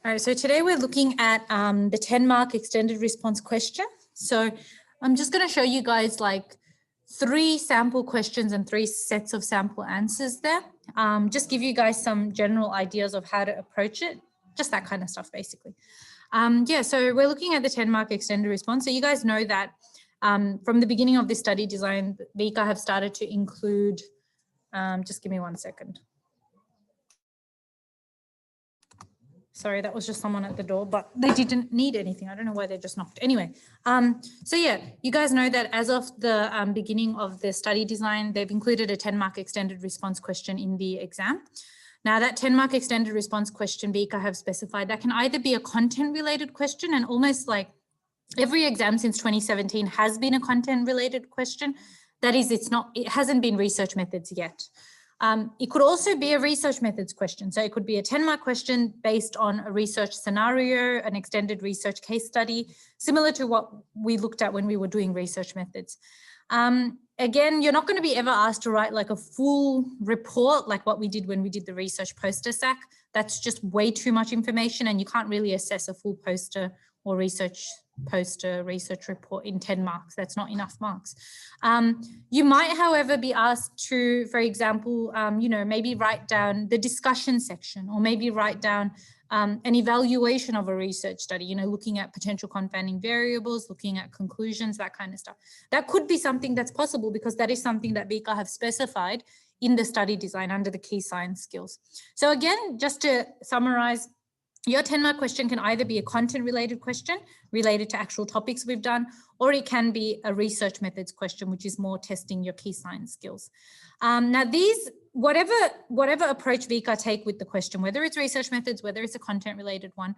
All right, so today we're looking at the 10-mark extended response question. So I'm just going to show you guys like 3 sample questions and 3 sets of sample answers there. Just give you guys some general ideas of how to approach it, just that kind of stuff basically. Yeah, so we're looking at the 10-mark extended response. So you guys know that from the beginning of this study design, VCAA have started to include, just give me 1 second. Sorry, that was just someone at the door, but they didn't need anything. I don't know why they just knocked. Anyway, so yeah, you guys know that as of the beginning of the study design, they've included a 10-mark extended response question in the exam. Now that 10-mark extended response question VCAA have specified that can either be a content-related question, and almost like every exam since 2017 has been a content-related question. That is, it hasn't been research methods yet. It could also be a research methods question. So it could be a 10-mark question based on a research scenario, an extended research case study, similar to what we looked at when we were doing research methods. Again, you're not going to be ever asked to write like a full report like what we did when we did the research poster stack. That's just way too much information, and you can't really assess a full poster or research poster research report in 10 marks. That's not enough marks. You might, however, be asked to, for example, maybe write down the discussion section, or maybe write down an evaluation of a research study, looking at potential confounding variables, looking at conclusions, that kind of stuff. That could be something that's possible because that is something that VCAA have specified in the study design under the key science skills. So again, just to summarize, your 10-mark question can either be a content-related question related to actual topics we've done, or it can be a research methods question, which is more testing your key science skills. Now these, whatever approach VCAA take with the question, whether it's research methods, whether it's a content-related one,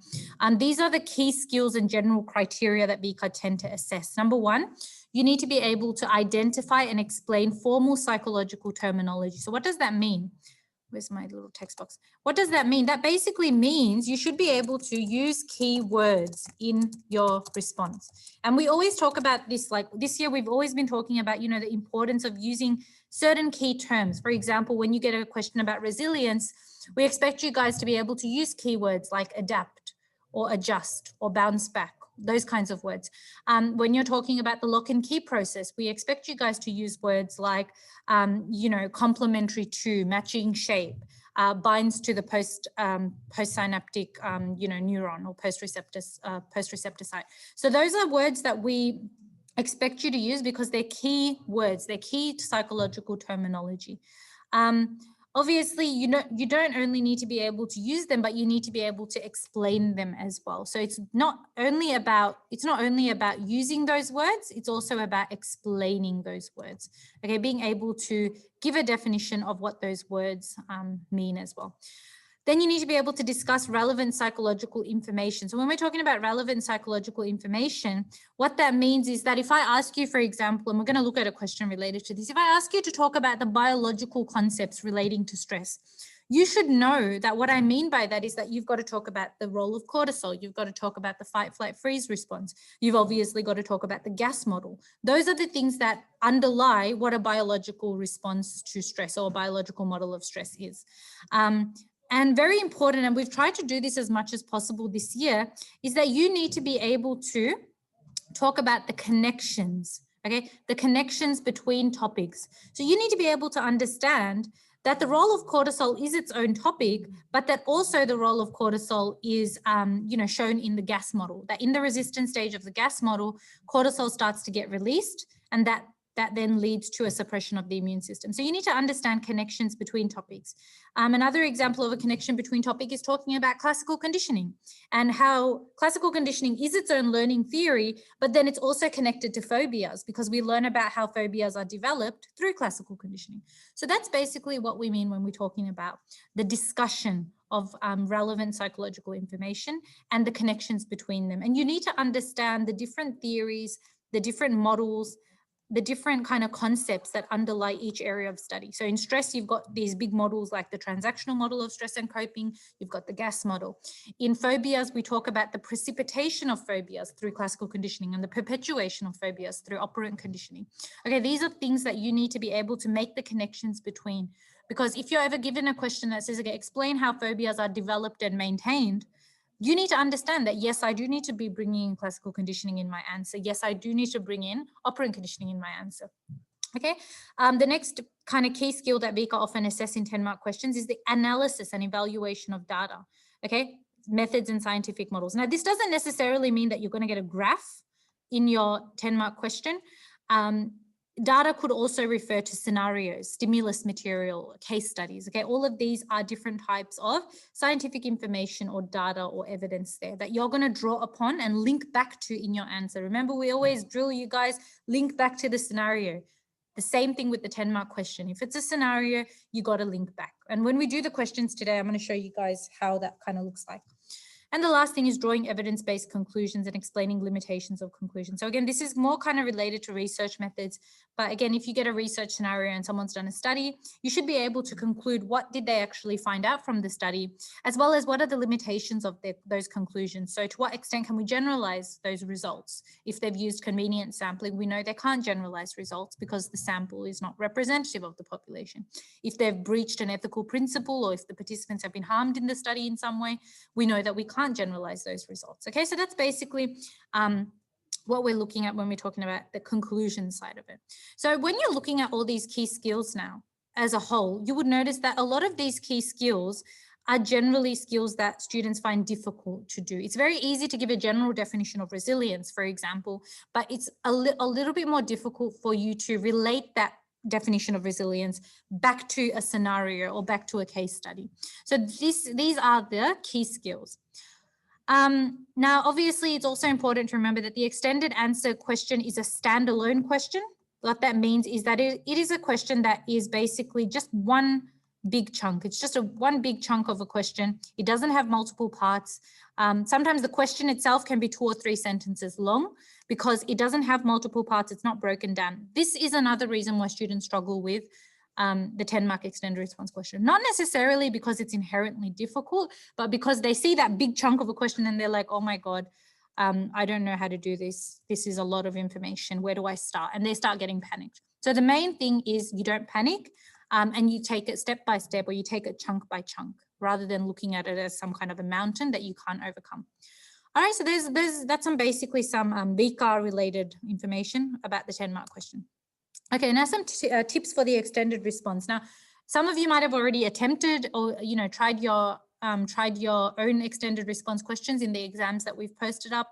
these are the key skills and general criteria that VCAA tend to assess. Number 1, you need to be able to identify and explain formal psychological terminology. So what does that mean? Where's my little text box? What does that mean? That basically means you should be able to use keywords in your response. And we always talk about this, like this year, we've always been talking about, the importance of using certain key terms. For example, when you get a question about resilience, we expect you guys to be able to use keywords like adapt or adjust or bounce back, those kinds of words. When you're talking about the lock and key process, we expect you guys to use words like, complementary to, matching shape, binds to the postsynaptic, neuron or post-receptor site. So those are words that we expect you to use because they're key words, they're key to psychological terminology. Obviously, you don't only need to be able to use them, but you need to be able to explain them as well. So it's not only about using those words, it's also about explaining those words. Okay, being able to give a definition of what those words mean as well. Then you need to be able to discuss relevant psychological information. So when we're talking about relevant psychological information, what that means is that if I ask you, for example, and we're going to look at a question related to this, if I ask you to talk about the biological concepts relating to stress, you should know that what I mean by that is that you've got to talk about the role of cortisol. You've got to talk about the fight, flight, freeze response. You've obviously got to talk about the gas model. Those are the things that underlie what a biological response to stress or a biological model of stress is. And very important, and we've tried to do this as much as possible this year, is that you need to be able to talk about the connections, okay? The connections between topics. So you need to be able to understand that the role of cortisol is its own topic, but that also the role of cortisol is, shown in the gas model, that in the resistance stage of the gas model, cortisol starts to get released, and that then leads to a suppression of the immune system. So you need to understand connections between topics. Another example of a connection between topic is talking about classical conditioning and how classical conditioning is its own learning theory, but then it's also connected to phobias because we learn about how phobias are developed through classical conditioning. So that's basically what we mean when we're talking about the discussion of relevant psychological information and the connections between them. And you need to understand the different theories, the different models, the different kind of concepts that underlie each area of study. So in stress, you've got these big models like the transactional model of stress and coping, you've got the gas model. In phobias, we talk about the precipitation of phobias through classical conditioning and the perpetuation of phobias through operant conditioning. Okay, these are things that you need to be able to make the connections between, because if you're ever given a question that says, okay, explain how phobias are developed and maintained, you need to understand that, yes, I do need to be bringing in classical conditioning in my answer. Yes, I do need to bring in operant conditioning in my answer. Okay, the next kind of key skill that VCAA often assess in 10-mark questions is the analysis and evaluation of data. Okay, methods and scientific models. Now, this doesn't necessarily mean that you're going to get a graph in your 10-mark question. Data could also refer to scenarios, stimulus material, case studies. Okay, all of these are different types of scientific information or data or evidence there that you're going to draw upon and link back to in your answer. Remember, we always drill you guys, link back to the scenario. The same thing with the 10-mark question. If it's a scenario, you got to link back. And when we do the questions today, I'm going to show you guys how that kind of looks like. And the last thing is drawing evidence-based conclusions and explaining limitations of conclusions. So again, this is more kind of related to research methods. But again, if you get a research scenario and someone's done a study, you should be able to conclude what did they actually find out from the study, as well as what are the limitations of those conclusions. So to what extent can we generalize those results? If they've used convenient sampling, we know they can't generalize results because the sample is not representative of the population. If they've breached an ethical principle or if the participants have been harmed in the study in some way, we know that we can't generalize those results. Okay, so that's basically what we're looking at when we're talking about the conclusion side of it. So when you're looking at all these key skills now as a whole, you would notice that a lot of these key skills are generally skills that students find difficult to do. It's very easy to give a general definition of resilience, for example, but it's a little bit more difficult for you to relate that definition of resilience back to a scenario or back to a case study. So these are the key skills. Now, obviously, it's also important to remember that the extended answer question is a standalone question. What that means is that it is a question that is basically just one big chunk. It's just one big chunk of a question. It doesn't have multiple parts. Sometimes the question itself can be 2 or 3 sentences long because it doesn't have multiple parts. It's not broken down. This is another reason why students struggle with the 10-mark extended response question. Not necessarily because it's inherently difficult, but because they see that big chunk of a question and they're like, oh my God, I don't know how to do this. This is a lot of information. Where do I start? And they start getting panicked. So the main thing is you don't panic and you take it step by step, or you take it chunk by chunk, rather than looking at it as some kind of a mountain that you can't overcome. All right, so that's basically some VCAA related information about the 10-mark question. Okay, now some tips for the extended response. Now, some of you might have already attempted or tried your own extended response questions in the exams that we've posted up.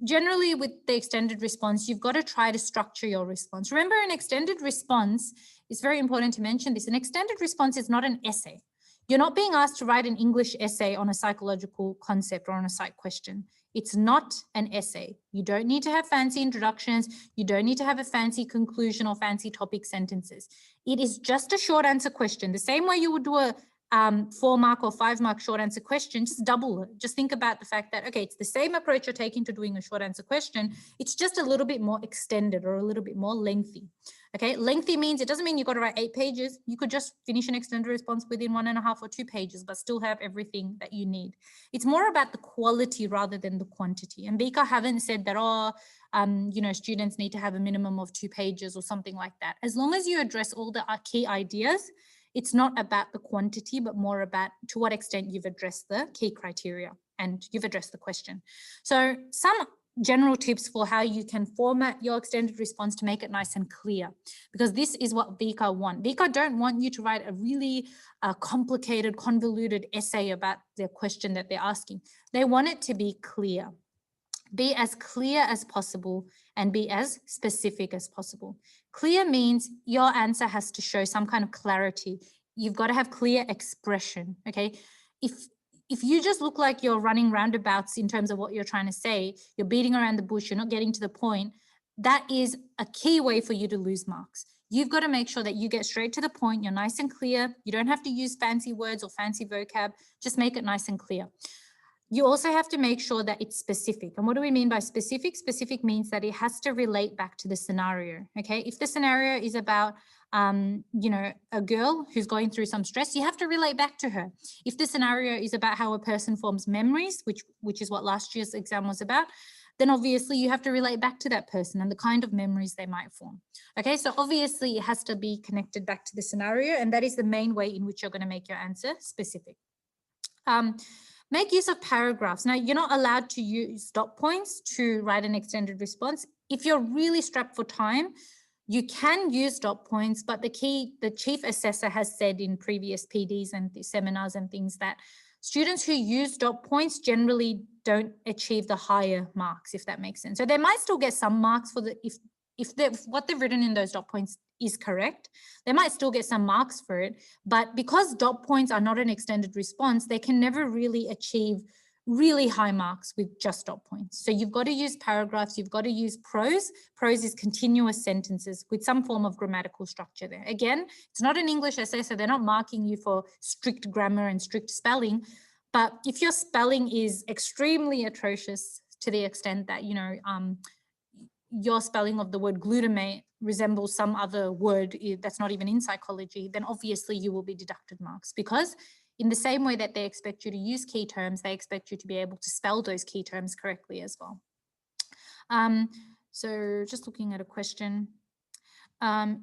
Generally, with the extended response, you've got to try to structure your response. Remember, an extended response, it's very important to mention this. An extended response is not an essay. You're not being asked to write an English essay on a psychological concept or on a psych question. It's not an essay. You don't need to have fancy introductions. You don't need to have a fancy conclusion or fancy topic sentences. It is just a short answer question. The same way you would do a 4-mark or 5-mark short answer question, just double it. Just think about the fact that, okay, it's the same approach you're taking to doing a short answer question. It's just a little bit more extended or a little bit more lengthy. Okay, lengthy means it doesn't mean you've got to write 8 pages. You could just finish an extended response within 1.5 or 2 pages, but still have everything that you need. It's more about the quality rather than the quantity. And VCAA haven't said that, students need to have a minimum of 2 pages or something like that. As long as you address all the key ideas, it's not about the quantity, but more about to what extent you've addressed the key criteria and you've addressed the question. So some general tips for how you can format your extended response to make it nice and clear, because this is what VCAA want. VCAA don't want you to write a really complicated, convoluted essay about the question that they're asking. They want it to be clear. Be as clear as possible and be as specific as possible. Clear means your answer has to show some kind of clarity. You've got to have clear expression, okay? If you just look like you're running roundabouts in terms of what you're trying to say, you're beating around the bush, you're not getting to the point, that is a key way for you to lose marks. You've got to make sure that you get straight to the point, you're nice and clear. You don't have to use fancy words or fancy vocab, just make it nice and clear. You also have to make sure that it's specific. And what do we mean by specific? Specific means that it has to relate back to the scenario, okay? If the scenario is about, a girl who's going through some stress, you have to relate back to her. If the scenario is about how a person forms memories, which is what last year's exam was about, then obviously you have to relate back to that person and the kind of memories they might form. Okay, so obviously it has to be connected back to the scenario, and that is the main way in which you're going to make your answer specific. Make use of paragraphs. Now, you're not allowed to use dot points to write an extended response. If you're really strapped for time, you can use dot points, but the chief assessor has said in previous PDs and seminars and things that students who use dot points generally don't achieve the higher marks, if that makes sense. So they might still get some marks for the, if what they've written in those dot points is correct, they might still get some marks for it. But because dot points are not an extended response, they can never really achieve really high marks with just dot points. So you've got to use paragraphs, you've got to use prose. Prose is continuous sentences with some form of grammatical structure there. Again, it's not an English essay, so they're not marking you for strict grammar and strict spelling. But if your spelling is extremely atrocious to the extent that, you know, your spelling of the word glutamate resembles some other word that's not even in psychology, then obviously you will be deducted marks, because in the same way that they expect you to use key terms, they expect you to be able to spell those key terms correctly as well. So just looking at a question,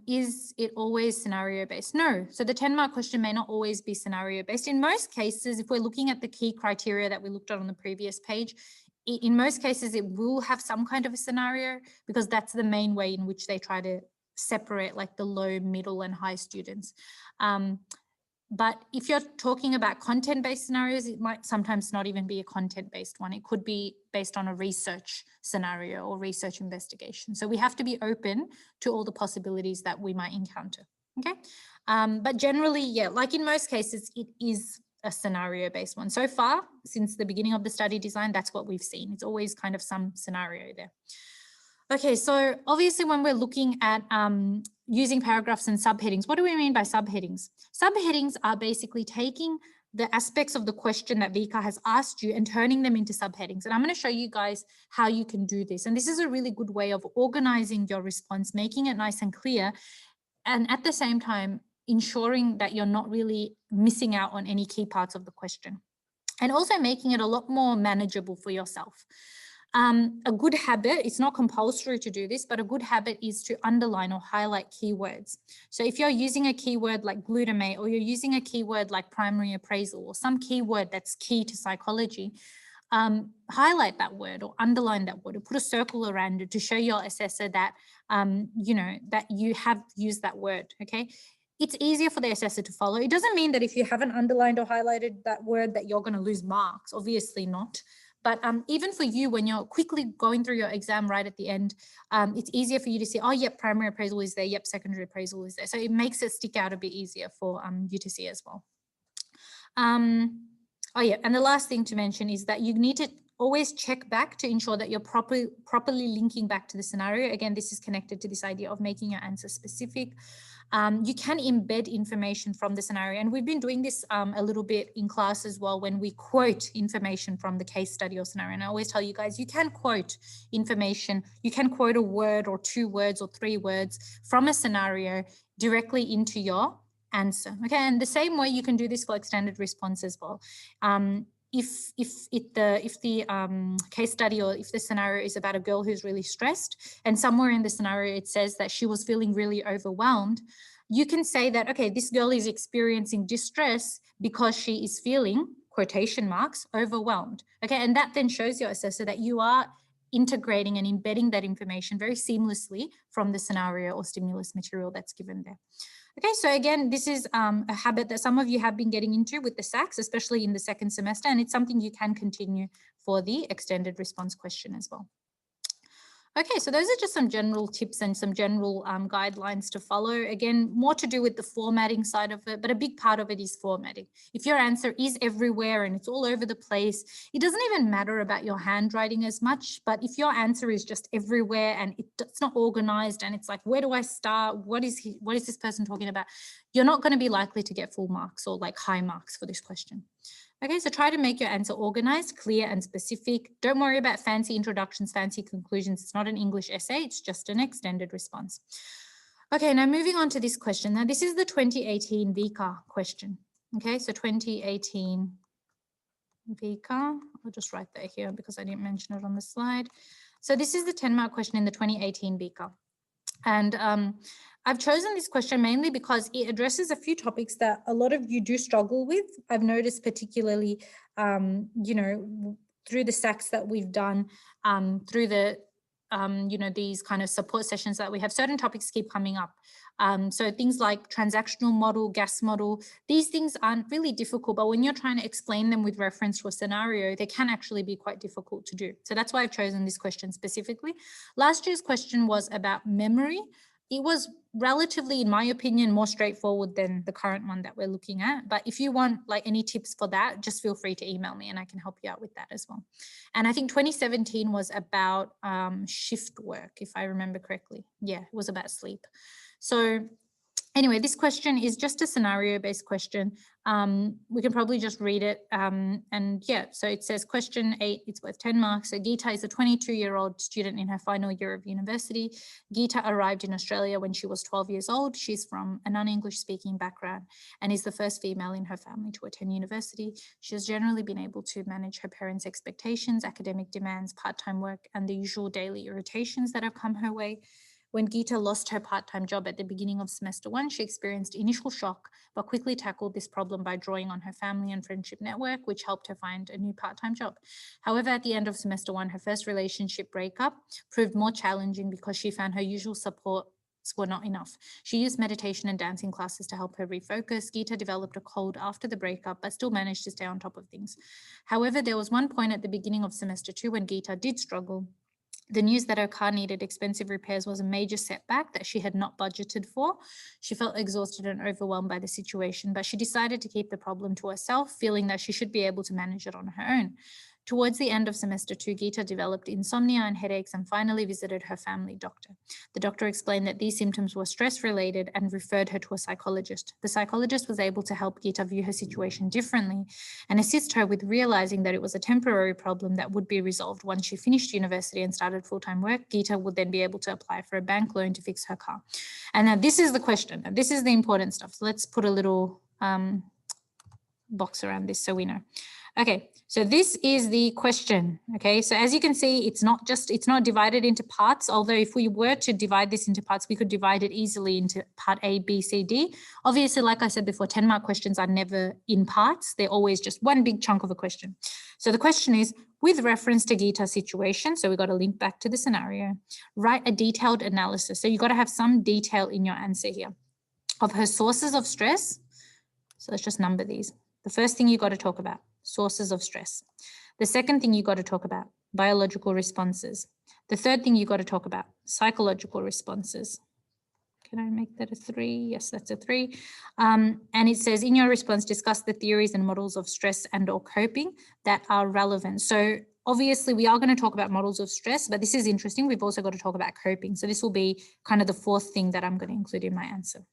is it always scenario based? No. So the 10-mark question may not always be scenario based. In most cases, if we're looking at the key criteria that we looked at on the previous page, in most cases, it will have some kind of a scenario, because that's the main way in which they try to separate like the low, middle and high students. But if you're talking about content-based scenarios, it might sometimes not even be a content-based one. It could be based on a research scenario or research investigation. So we have to be open to all the possibilities that we might encounter, okay? But generally, yeah, like in most cases, it is a scenario-based one. So far, since the beginning of the study design, that's what we've seen. It's always kind of some scenario there. Okay, so obviously when we're looking at using paragraphs and subheadings, what do we mean by subheadings? Subheadings are basically taking the aspects of the question that Vika has asked you and turning them into subheadings. And I'm going to show you guys how you can do this. And this is a really good way of organizing your response, making it nice and clear, and at the same time, ensuring that you're not really missing out on any key parts of the question, and also making it a lot more manageable for yourself. A good habit, it's not compulsory to do this, but a good habit is to underline or highlight keywords. So if you're using a keyword like glutamate, or you're using a keyword like primary appraisal, or some keyword that's key to psychology, highlight that word or underline that word, or put a circle around it to show your assessor that, you know, that you have used that word, okay? It's easier for the assessor to follow. It doesn't mean that if you haven't underlined or highlighted that word that you're going to lose marks, obviously not. But even for you, when you're quickly going through your exam right at the end, it's easier for you to see, oh, yep, primary appraisal is there, yep, secondary appraisal is there. So it makes it stick out a bit easier for you to see as well. Oh yeah, and the last thing to mention is that you need to always check back to ensure that you're properly linking back to the scenario. Again, this is connected to this idea of making your answer specific. You can embed information from the scenario, and we've been doing this a little bit in class as well when we quote information from the case study or scenario. And I always tell you guys, you can quote information, you can quote a word or 2 words or 3 words from a scenario directly into your answer. Okay, and the same way you can do this for extended response as well. If the case study or if the scenario is about a girl who's really stressed, and somewhere in the scenario it says that she was feeling really overwhelmed, you can say that, okay, this girl is experiencing distress because she is feeling, quotation marks, overwhelmed. Okay, and that then shows your assessor that you are integrating and embedding that information very seamlessly from the scenario or stimulus material that's given there. Okay, so again, this is a habit that some of you have been getting into with the SACs, especially in the second semester, and it's something you can continue for the extended response question as well. Okay, so those are just some general tips and some general guidelines to follow. Again, more to do with the formatting side of it, but a big part of it is formatting. If your answer is everywhere and it's all over the place, it doesn't even matter about your handwriting as much, but if your answer is just everywhere and it's not organized and it's like, where do I start? What is this person talking about? You're not going to be likely to get full marks or like high marks for this question. Okay, so try to make your answer organized, clear and specific. Don't worry about fancy introductions, fancy conclusions. It's not an English essay, it's just an extended response. Okay, now moving on to this question. Now this is the 2018 VCAA question. Okay, so 2018 VCAA, I'll just write that here because I didn't mention it on the slide. So this is the 10-mark question in the 2018 VCAA. And I've chosen this question mainly because it addresses a few topics that a lot of you do struggle with. I've noticed particularly, you know, through the SACs that we've done, through the, you know, these kind of support sessions that we have, certain topics keep coming up. So things like transactional model, gas model, these things aren't really difficult, but when you're trying to explain them with reference to a scenario, they can actually be quite difficult to do. So that's why I've chosen this question specifically. Last year's question was about memory. It was relatively, in my opinion, more straightforward than the current one that we're looking at. But if you want like any tips for that, just feel free to email me and I can help you out with that as well. And I think 2017 was about shift work, if I remember correctly. Yeah, it was about sleep. So anyway, this question is just a scenario-based question. We can probably just read it. And yeah, so it says question 8, it's worth 10 marks. So Gita is a 22-year-old student in her final year of university. Gita arrived in Australia when she was 12 years old. She's from a non-English speaking background and is the first female in her family to attend university. She has generally been able to manage her parents' expectations, academic demands, part-time work, and the usual daily irritations that have come her way. When Gita lost her part-time job at the beginning of semester 1, she experienced initial shock, but quickly tackled this problem by drawing on her family and friendship network, which helped her find a new part-time job. However, at the end of semester 1, her first relationship breakup proved more challenging because she found her usual support were not enough. She used meditation and dancing classes to help her refocus. Gita developed a cold after the breakup, but still managed to stay on top of things. However, there was one point at the beginning of semester 2 when Gita did struggle. The news that her car needed expensive repairs was a major setback that she had not budgeted for. She felt exhausted and overwhelmed by the situation, but she decided to keep the problem to herself, feeling that she should be able to manage it on her own. Towards the end of semester 2, Gita developed insomnia and headaches and finally visited her family doctor. The doctor explained that these symptoms were stress-related and referred her to a psychologist. The psychologist was able to help Gita view her situation differently and assist her with realizing that it was a temporary problem that would be resolved once she finished university and started full-time work. Gita would then be able to apply for a bank loan to fix her car. And now this is the question. This is the important stuff. So let's put a little box around this so we know. Okay, so this is the question. Okay, so as you can see, it's not divided into parts, although if we were to divide this into parts, we could divide it easily into part A, B, C, D. Obviously, like I said before, 10-mark questions are never in parts. They're always just one big chunk of a question. So the question is, with reference to Gita's situation, so we've got to link back to the scenario, write a detailed analysis. So you've got to have some detail in your answer here of her sources of stress. So let's just number these. The first thing you've got to talk about, sources of stress. The second thing you got to talk about, biological responses. The third thing you got to talk about, psychological responses. Can I make that a 3? Yes, that's a 3. And it says, in your response, discuss the theories and models of stress and or coping that are relevant. So obviously we are going to talk about models of stress, but this is interesting. We've also got to talk about coping. So this will be kind of the fourth thing that I'm going to include in my answer.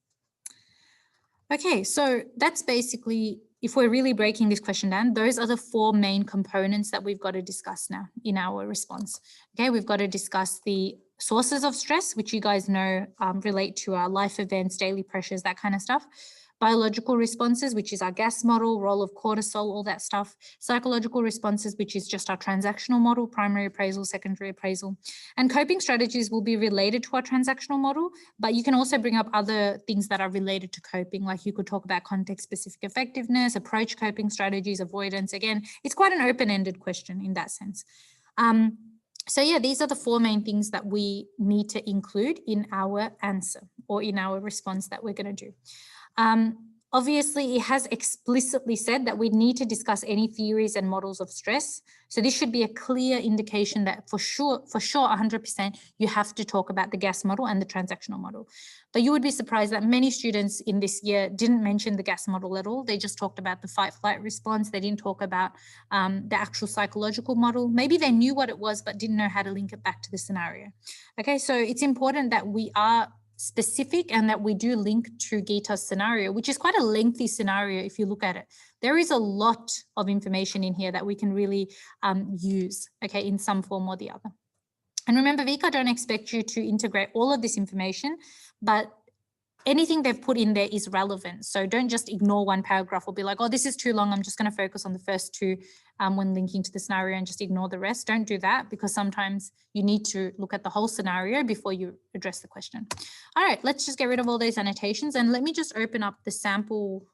Okay, so that's basically, if we're really breaking this question down, those are the 4 main components that we've got to discuss now in our response. Okay, we've got to discuss the sources of stress, which you guys know relate to our life events, daily pressures, that kind of stuff. Biological responses, which is our gas model, role of cortisol, all that stuff. Psychological responses, which is just our transactional model, primary appraisal, secondary appraisal. And coping strategies will be related to our transactional model, but you can also bring up other things that are related to coping, like you could talk about context-specific effectiveness, approach coping strategies, avoidance. Again, it's quite an open-ended question in that sense. So yeah, these are the 4 main things that we need to include in our answer or in our response that we're going to do. Obviously, it has explicitly said that we need to discuss any theories and models of stress. So this should be a clear indication that for sure, 100%, you have to talk about the gas model and the transactional model. But you would be surprised that many students in this year didn't mention the gas model at all. They just talked about the fight-flight response. They didn't talk about the actual psychological model. Maybe they knew what it was, but didn't know how to link it back to the scenario. Okay, so it's important that we are specific and that we do link to Gita's scenario, which is quite a lengthy scenario if you look at it. There is a lot of information in here that we can really use, okay, in some form or the other. And remember, VCAA don't expect you to integrate all of this information, but anything they've put in there is relevant. So don't just ignore one paragraph or be like, oh, this is too long, I'm just going to focus on the first two when linking to the scenario and just ignore the rest. Don't do that, because sometimes you need to look at the whole scenario before you address the question. All right, let's just get rid of all those annotations, and let me just open up the sample.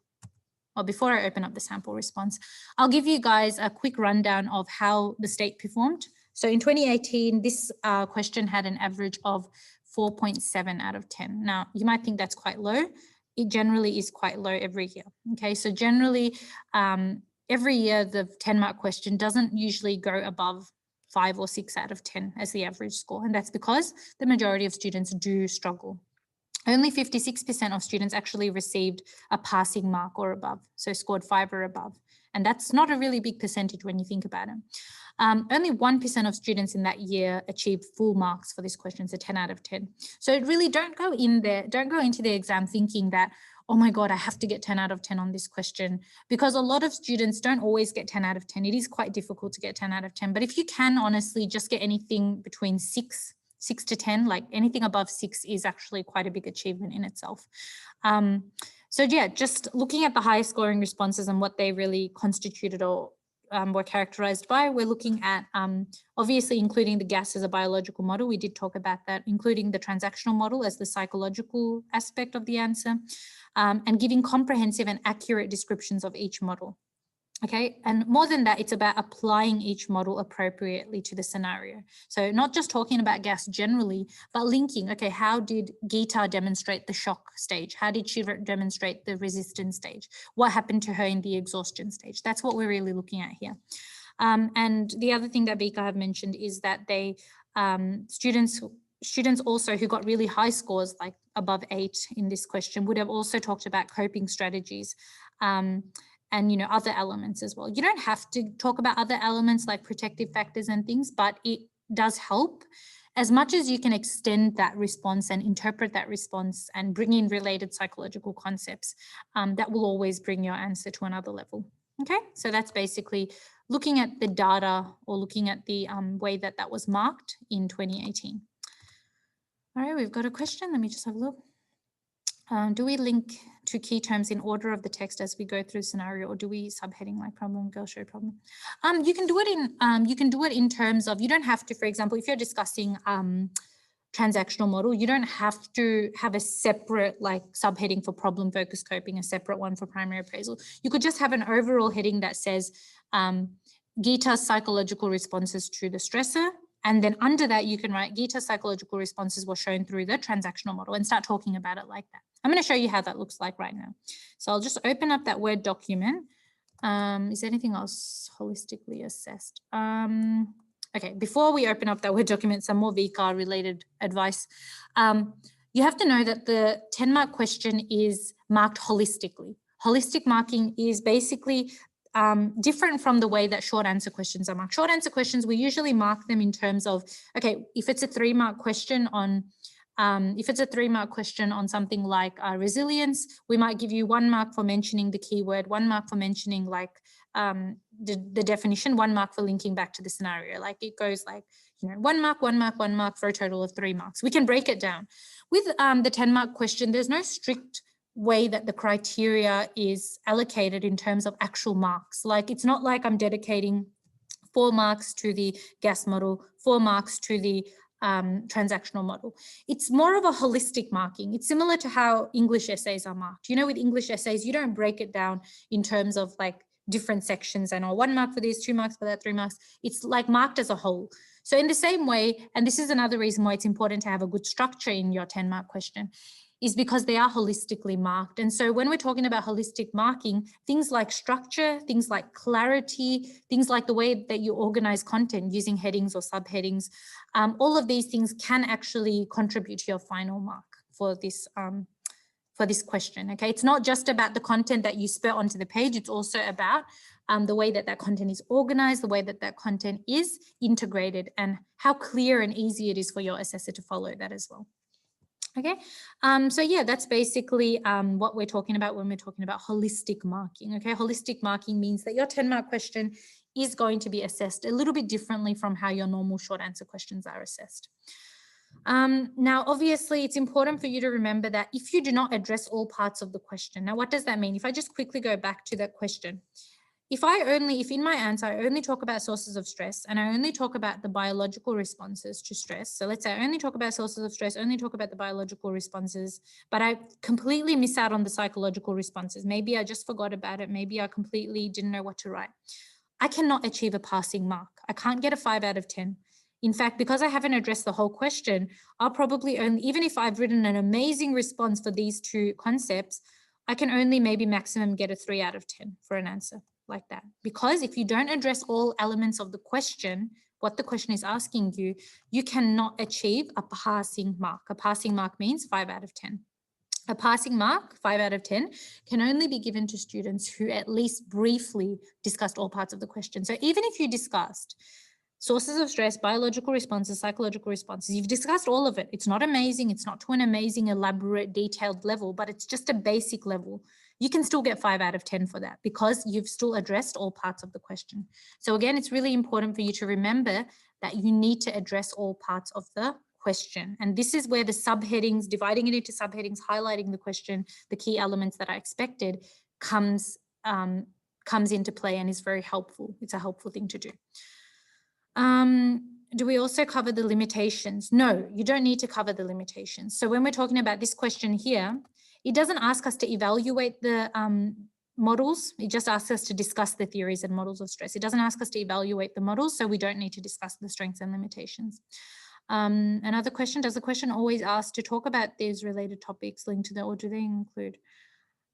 Well, before I open up the sample response, I'll give you guys a quick rundown of how the state performed. So in 2018, this question had an average of 4.7 out of 10. Now, you might think that's quite low. It generally is quite low every year. Okay, so generally, every year the 10-mark question doesn't usually go above 5 or 6 out of 10 as the average score. And that's because the majority of students do struggle. Only 56% of students actually received a passing mark or above, so scored 5 or above. And that's not a really big percentage when you think about it. Only 1% of students in that year achieved full marks for this question, so 10 out of 10. So really don't go into the exam thinking that, oh my God, I have to get 10 out of 10 on this question, because a lot of students don't always get 10 out of 10. It is quite difficult to get 10 out of 10, but if you can honestly just get anything between 6 to 10, like anything above 6 is actually quite a big achievement in itself. So yeah, just looking at the highest scoring responses and what they really constituted or were characterized by, we're looking at obviously including the gas as a biological model. We did talk about that, including the transactional model as the psychological aspect of the answer, and giving comprehensive and accurate descriptions of each model. Okay, and more than that, it's about applying each model appropriately to the scenario. So not just talking about gas generally, but linking, okay, how did Gita demonstrate the shock stage? How did she demonstrate the resistance stage? What happened to her in the exhaustion stage? That's what we're really looking at here. And the other thing that Vika have mentioned is that they, students also who got really high scores, like above 8 in this question, would have also talked about coping strategies, and, you know, other elements as well. You don't have to talk about other elements like protective factors and things, but it does help. As much as you can extend that response and interpret that response and bring in related psychological concepts, that will always bring your answer to another level. Okay, so that's basically looking at the data or looking at the way that that was marked in 2018. All right, we've got a question. Let me just have a look. Do we link to key terms in order of the text as we go through scenario, or do we subheading like problem, girl, show problem? You can do it in terms of, you don't have to, for example, if you're discussing transactional model, you don't have to have a separate like subheading for problem focused coping, a separate one for primary appraisal. You could just have an overall heading that says Gita's psychological responses to the stressor. And then under that, you can write Gita's psychological responses were shown through the transactional model and start talking about it like that. I'm going to show you how that looks like right now. So I'll just open up that Word document. Is there anything else holistically assessed? Okay, before we open up that Word document, some more VCAA related advice. You have to know that the 10-mark question is marked holistically. Holistic marking is basically different from the way that short answer questions are marked. Short answer questions, we usually mark them in terms of, okay, if it's a 3-mark question on, something like resilience, we might give you 1 mark for mentioning the keyword, 1 mark for mentioning like the definition, 1 mark for linking back to the scenario. Like it goes like, you know, 1 mark, 1 mark, 1 mark for a total of 3 marks. We can break it down. With the 10-mark question, there's no strict way that the criteria is allocated in terms of actual marks. Like it's not like I'm dedicating 4 marks to the gas model, 4 marks to the transactional model. It's more of a holistic marking. It's similar to how English essays are marked. You know, with English essays, you don't break it down in terms of like different sections and 1 mark for this, 2 marks for that, 3 marks. It's like marked as a whole. So in the same way, and this is another reason why it's important to have a good structure in your 10-mark question, is because they are holistically marked. And so when we're talking about holistic marking, things like structure, things like clarity, things like the way that you organize content using headings or subheadings, all of these things can actually contribute to your final mark for this question, okay? It's not just about the content that you spit onto the page, it's also about the way that that content is organized, the way that that content is integrated, and how clear and easy it is for your assessor to follow that as well. Okay, so yeah, that's basically what we're talking about when we're talking about holistic marking. Okay, holistic marking means that your 10-mark question is going to be assessed a little bit differently from how your normal short answer questions are assessed. Now, obviously, it's important for you to remember that if you do not address all parts of the question, now what does that mean? If I just quickly go back to that question, if in my answer, I only talk about sources of stress and I only talk about the biological responses to stress. So let's say I only talk about sources of stress, only talk about the biological responses, but I completely miss out on the psychological responses. Maybe I just forgot about it. Maybe I completely didn't know what to write. I cannot achieve a passing mark. I can't get a 5 out of 10. In fact, because I haven't addressed the whole question, I'll probably only, even if I've written an amazing response for these two concepts, I can only maybe maximum get a 3 out of 10 for an answer like that. Because if you don't address all elements of the question, what the question is asking you, you cannot achieve a passing mark. A passing mark means 5 out of 10. A passing mark, 5 out of 10, can only be given to students who at least briefly discussed all parts of the question. So even if you discussed sources of stress, biological responses, psychological responses, you've discussed all of it. It's not amazing. It's not to an amazing, elaborate, detailed level, but it's just a basic level. You can still get 5 out of 10 for that because you've still addressed all parts of the question. So again, it's really important for you to remember that you need to address all parts of the question. And this is where the subheadings, dividing it into subheadings, highlighting the question, the key elements that I expected comes into play and is very helpful. It's a helpful thing to do. Do we also cover the limitations? No, you don't need to cover the limitations. So when we're talking about this question here, it doesn't ask us to evaluate the models. It just asks us to discuss the theories and models of stress. It doesn't ask us to evaluate the models, so we don't need to discuss the strengths and limitations. Another question, does the question always ask to talk about these related topics linked to the, or do they include?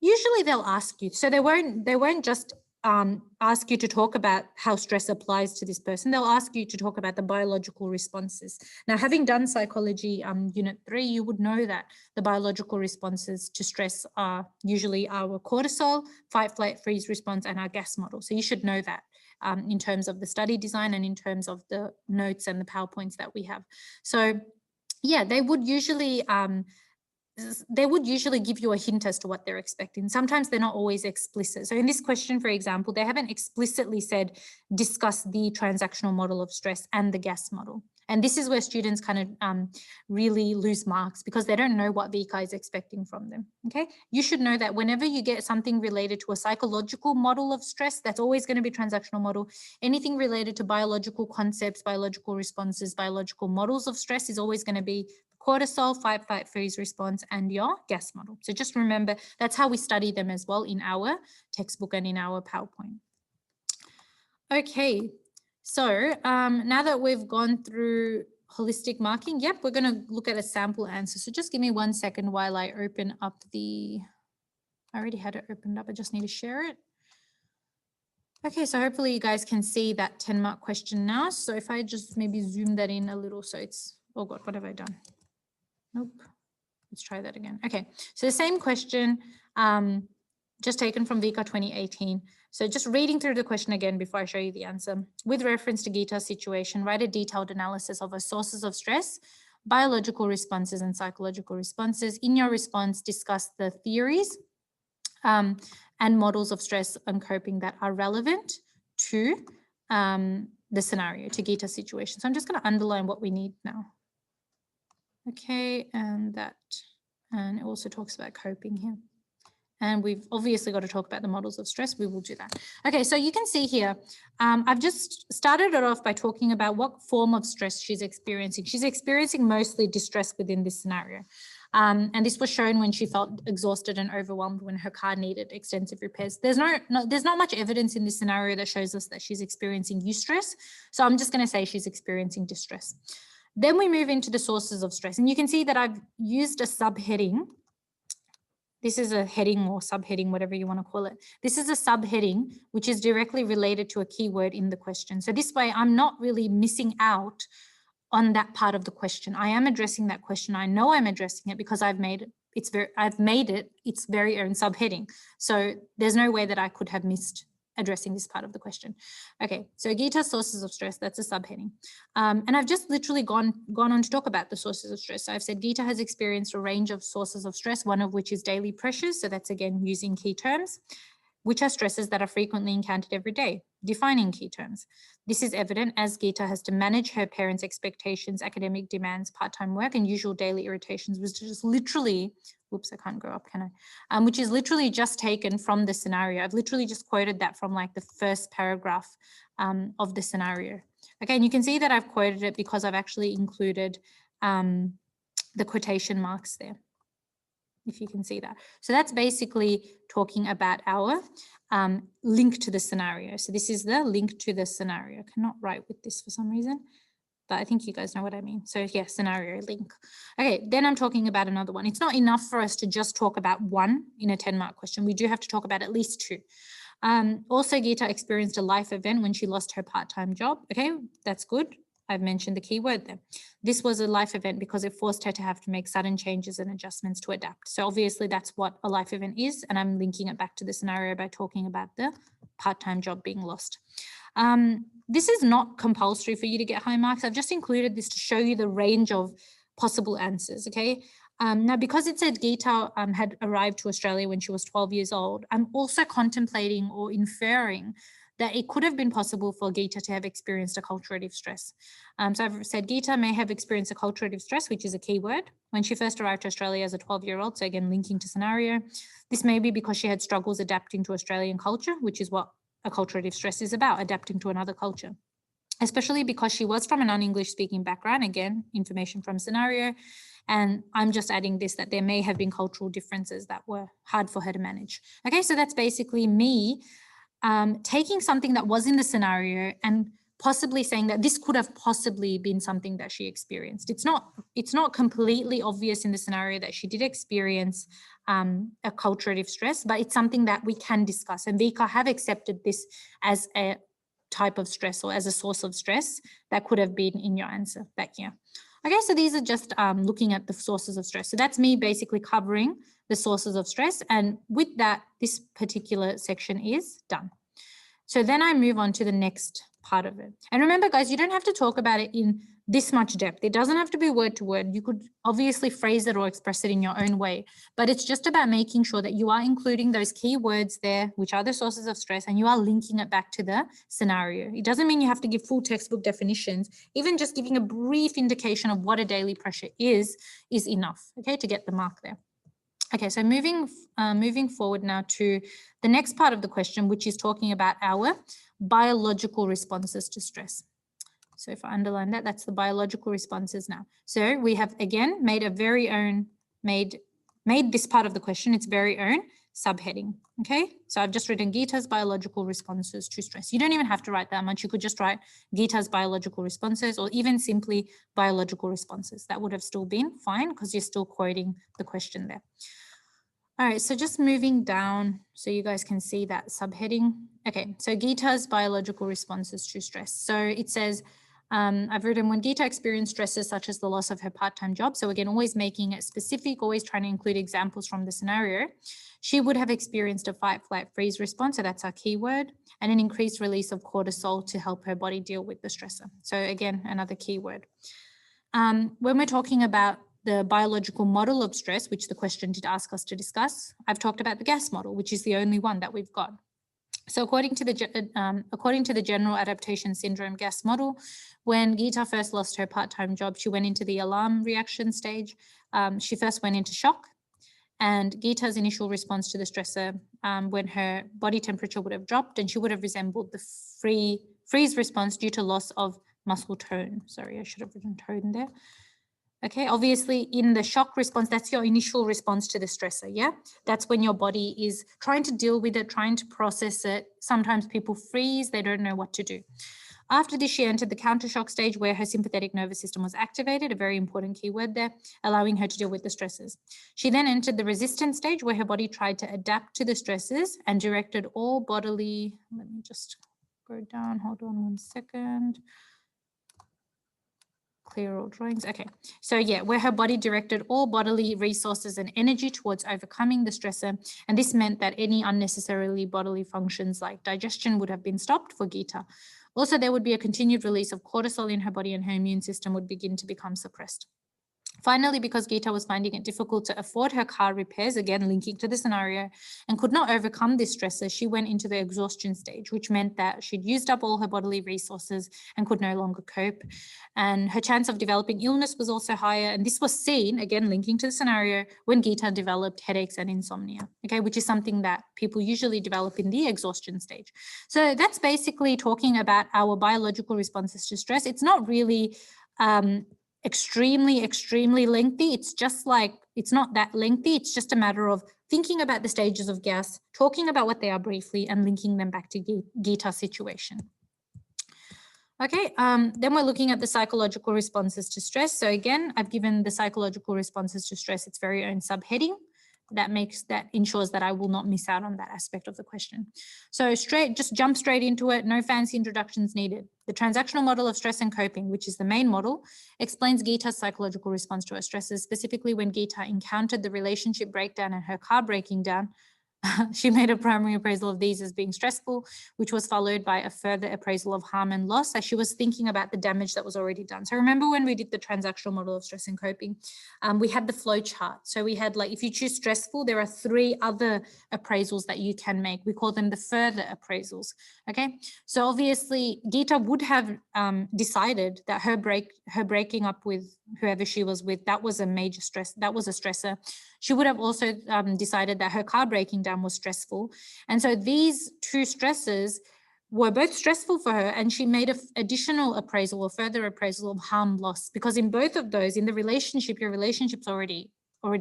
Usually they'll ask you, so they won't just ask you to talk about how stress applies to this person. They'll ask you to talk about the biological responses. Now, having done psychology unit 3, you would know that the biological responses to stress are usually our cortisol, fight, flight, freeze response, and our gas model. So you should know that in terms of the study design and in terms of the notes and the PowerPoints that we have. So yeah, they would usually give you a hint as to what they're expecting. Sometimes they're not always explicit. So in this question, for example, they haven't explicitly said, discuss the transactional model of stress and the gas model. And this is where students kind of really lose marks because they don't know what VCAA is expecting from them, okay? You should know that whenever you get something related to a psychological model of stress, that's always going to be transactional model. Anything related to biological concepts, biological responses, biological models of stress is always going to be cortisol, fight, flight, freeze response, and your gas model. So just remember, that's how we study them as well in our textbook and in our PowerPoint. Okay, so now that we've gone through holistic marking, yep, we're going to look at a sample answer. So just give me 1 second while I open up I already had it opened up. I just need to share it. Okay, so hopefully you guys can see that 10-mark question now. So if I just maybe zoom that in a little, so it's, oh God, what have I done? Nope. Let's try that again. Okay, so the same question, just taken from VCAA 2018. So just reading through the question again before I show you the answer. With reference to Gita's situation, write a detailed analysis of her sources of stress, biological responses and psychological responses. In your response, discuss the theories and models of stress and coping that are relevant to the scenario, to Gita's situation. So I'm just going to underline what we need now. Okay, and it also talks about coping here. And we've obviously got to talk about the models of stress. We will do that. Okay, so you can see here, I've just started it off by talking about what form of stress she's experiencing. She's experiencing mostly distress within this scenario. And this was shown when she felt exhausted and overwhelmed when her car needed extensive repairs. There's not much evidence in this scenario that shows us that she's experiencing eustress. So I'm just going to say she's experiencing distress. Then we move into the sources of stress. And you can see that I've used a subheading. This is a heading or subheading, whatever you want to call it. This is a subheading, which is directly related to a keyword in the question. So this way, I'm not really missing out on that part of the question. I am addressing that question. I know I'm addressing it because I've made it its very own subheading. So there's no way that I could have missed addressing this part of the question. Okay, so Gita's sources of stress, that's a subheading. And I've just literally gone on to talk about the sources of stress. So I've said Gita has experienced a range of sources of stress, one of which is daily pressures. So that's again using key terms, which are stresses that are frequently encountered every day. Defining key terms. This is evident as Gita has to manage her parents' expectations, academic demands, part-time work, and usual daily irritations, which is literally, whoops, I can't go up, can I? Which is literally just taken from the scenario. I've literally just quoted that from like the first paragraph of the scenario. Okay, and you can see that I've quoted it because I've actually included the quotation marks there, if you can see that. So that's basically talking about our link to the scenario. So this is the link to the scenario. I cannot write with this for some reason, but I think you guys know what I mean. So yeah, scenario link. Okay, then I'm talking about another one. It's not enough for us to just talk about one in a 10-mark question. We do have to talk about at least two. Also, Gita experienced a life event when she lost her part-time job. Okay, that's good. I've mentioned the key word there. This was a life event because it forced her to have to make sudden changes and adjustments to adapt. So obviously that's what a life event is. And I'm linking it back to the scenario by talking about the part-time job being lost. This is not compulsory for you to get high marks. I've just included this to show you the range of possible answers, okay? Now, because it said Gita had arrived to Australia when she was 12 years old, I'm also contemplating or inferring that it could have been possible for Gita to have experienced a culturative stress. So I've said Gita may have experienced a culturative stress, which is a key word, when she first arrived to Australia as a 12-year-old. So again, linking to scenario. This may be because she had struggles adapting to Australian culture, which is what a culturative stress is about, adapting to another culture. Especially because she was from a non-English speaking background, again, information from scenario. And I'm just adding this, that there may have been cultural differences that were hard for her to manage. Okay, so that's basically me taking something that was in the scenario and possibly saying that this could have possibly been something that she experienced. It's not completely obvious in the scenario that she did experience a culturative stress, but it's something that we can discuss. And VCAA have accepted this as a type of stress or as a source of stress that could have been in your answer back here. Okay, so these are just looking at the sources of stress. So that's me basically covering the sources of stress. And with that, this particular section is done. So then I move on to the next part of it. And remember, guys, you don't have to talk about it in this much depth. It doesn't have to be word to word. You could obviously phrase it or express it in your own way, but it's just about making sure that you are including those key words there, which are the sources of stress, and you are linking it back to the scenario. It doesn't mean you have to give full textbook definitions. Even just giving a brief indication of what a daily pressure is enough, okay, to get the mark there. Okay, so moving forward now to the next part of the question, which is talking about our biological responses to stress. So if I underline that, that's the biological responses now. So we have, again, made this part of the question its very own subheading, okay? So I've just written Gita's biological responses to stress. You don't even have to write that much. You could just write Gita's biological responses or even simply biological responses. That would have still been fine because you're still quoting the question there. All right, so just moving down so you guys can see that subheading. Okay, so Gita's biological responses to stress. So it says, I've written when Gita experienced stresses such as the loss of her part-time job. So again, always making it specific, always trying to include examples from the scenario. She would have experienced a fight, flight, freeze response. So that's our keyword, and an increased release of cortisol to help her body deal with the stressor. So again, another keyword. When we're talking about the biological model of stress, which the question did ask us to discuss, I've talked about the gas model, which is the only one that we've got. So according to the general adaptation syndrome gas model, when Gita first lost her part-time job, she went into the alarm reaction stage. She first went into shock, and Gita's initial response to the stressor, when her body temperature would have dropped, and she would have resembled the freeze response due to loss of muscle tone. Sorry, I should have written tone there. Okay, obviously in the shock response, that's your initial response to the stressor, yeah? That's when your body is trying to deal with it, trying to process it. Sometimes people freeze, they don't know what to do. After this, she entered the counter shock stage where her sympathetic nervous system was activated, a very important keyword there, allowing her to deal with the stresses. She then entered the resistance stage where her body tried to adapt to the stresses and directed all bodily, let me just go down, hold on 1 second. Clear all drawings. Okay, so yeah, where her body directed all bodily resources and energy towards overcoming the stressor, and this meant that any unnecessarily bodily functions like digestion would have been stopped for Gita. Also, there would be a continued release of cortisol in her body, and her immune system would begin to become suppressed. Finally, because Gita was finding it difficult to afford her car repairs, again linking to the scenario, and could not overcome this stressor, she went into the exhaustion stage, which meant that she'd used up all her bodily resources and could no longer cope. And her chance of developing illness was also higher. And this was seen, again linking to the scenario, when Gita developed headaches and insomnia, okay, which is something that people usually develop in the exhaustion stage. So that's basically talking about our biological responses to stress. It's not really extremely lengthy. It's just like, it's not that lengthy. It's just a matter of thinking about the stages of gas, talking about what they are briefly, and linking them back to Gita's situation. Okay, then we're looking at the psychological responses to stress. So again, I've given the psychological responses to stress its very own subheading. That ensures that I will not miss out on that aspect of the question. So just jump straight into it. No fancy introductions needed. The transactional model of stress and coping, which is the main model, explains Gita's psychological response to her stresses. Specifically, when Gita encountered the relationship breakdown and her car breaking down, she made a primary appraisal of these as being stressful, which was followed by a further appraisal of harm and loss as she was thinking about the damage that was already done. So remember when we did the transactional model of stress and coping, we had the flow chart. So we had, like, if you choose stressful, there are 3 other appraisals that you can make. We call them the further appraisals. Okay, so obviously Gita would have decided that her breaking up with whoever she was with, that was a major stress, that was a stressor. She would have also decided that her car breaking down was stressful. And so these 2 stresses were both stressful for her, and she made an additional appraisal or further appraisal of harm loss, because in both of those, in the relationship, your relationship's already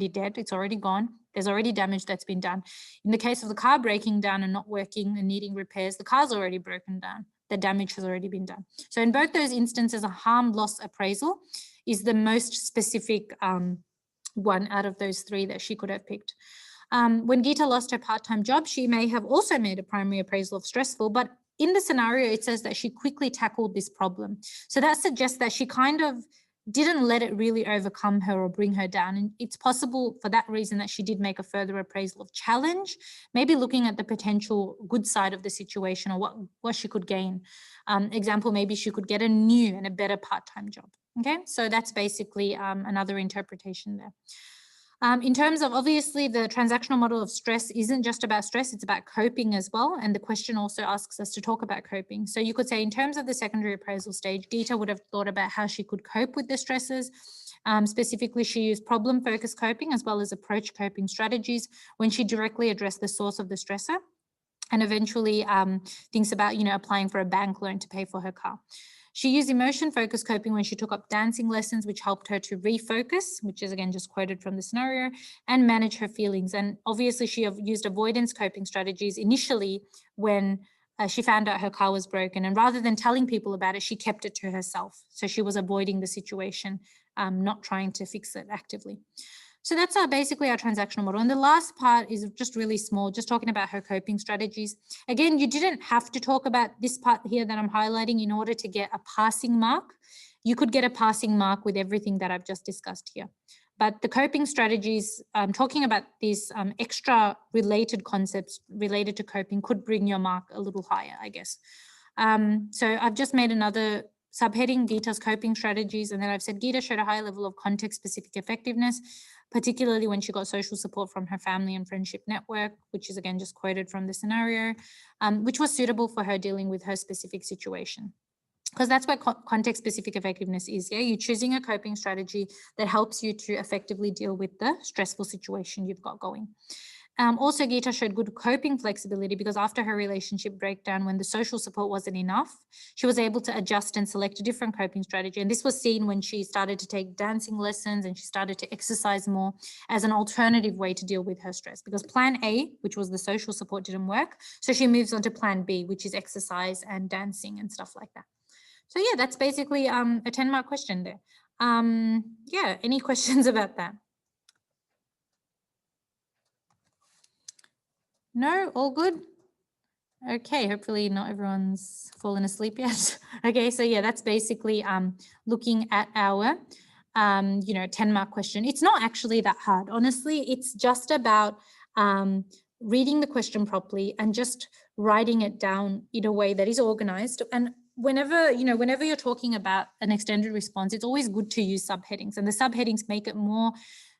dead, it's already gone, there's already damage that's been done. In the case of the car breaking down and not working and needing repairs, the car's already broken down, the damage has already been done. So in both those instances, a harm loss appraisal is the most specific one out of those 3 that she could have picked. When Gita lost her part-time job, she may have also made a primary appraisal of stressful, but in the scenario, it says that she quickly tackled this problem. So that suggests that she kind of didn't let it really overcome her or bring her down. And it's possible for that reason that she did make a further appraisal of challenge, maybe looking at the potential good side of the situation or what she could gain. Example, maybe she could get a new and a better part-time job. Okay, so that's basically another interpretation there. In terms of, obviously, the transactional model of stress isn't just about stress, it's about coping as well. And the question also asks us to talk about coping. So you could say in terms of the secondary appraisal stage, Gita would have thought about how she could cope with the stresses. Specifically, she used problem-focused coping as well as approach coping strategies when she directly addressed the source of the stressor, and eventually thinks about, applying for a bank loan to pay for her car. She used emotion-focused coping when she took up dancing lessons, which helped her to refocus, which is again just quoted from the scenario, and manage her feelings. And obviously she used avoidance coping strategies initially when she found out her car was broken. And rather than telling people about it, she kept it to herself. So she was avoiding the situation, not trying to fix it actively. So that's basically our transactional model. And the last part is just really small, just talking about her coping strategies. Again, you didn't have to talk about this part here that I'm highlighting in order to get a passing mark. You could get a passing mark with everything that I've just discussed here. But the coping strategies, talking about these extra related concepts related to coping could bring your mark a little higher, I guess. So I've just made another subheading, Gita's coping strategies, and then I've said Gita showed a high level of context-specific effectiveness, particularly when she got social support from her family and friendship network, which is again just quoted from the scenario, which was suitable for her dealing with her specific situation. Because that's what context-specific effectiveness is, yeah? You're choosing a coping strategy that helps you to effectively deal with the stressful situation you've got going. Also, Gita showed good coping flexibility because after her relationship breakdown, when the social support wasn't enough, she was able to adjust and select a different coping strategy. And this was seen when she started to take dancing lessons and she started to exercise more as an alternative way to deal with her stress, because plan A, which was the social support, didn't work. So she moves on to plan B, which is exercise and dancing and stuff like that. So yeah, that's basically a 10-mark question there. Yeah, any questions about that? No, all good? Okay, hopefully not everyone's fallen asleep yet. Okay, so yeah, that's basically looking at our 10-mark question. It's not actually that hard, honestly. It's just about reading the question properly and just writing it down in a way that is organized. And whenever you're talking about an extended response, it's always good to use subheadings, and the subheadings make it more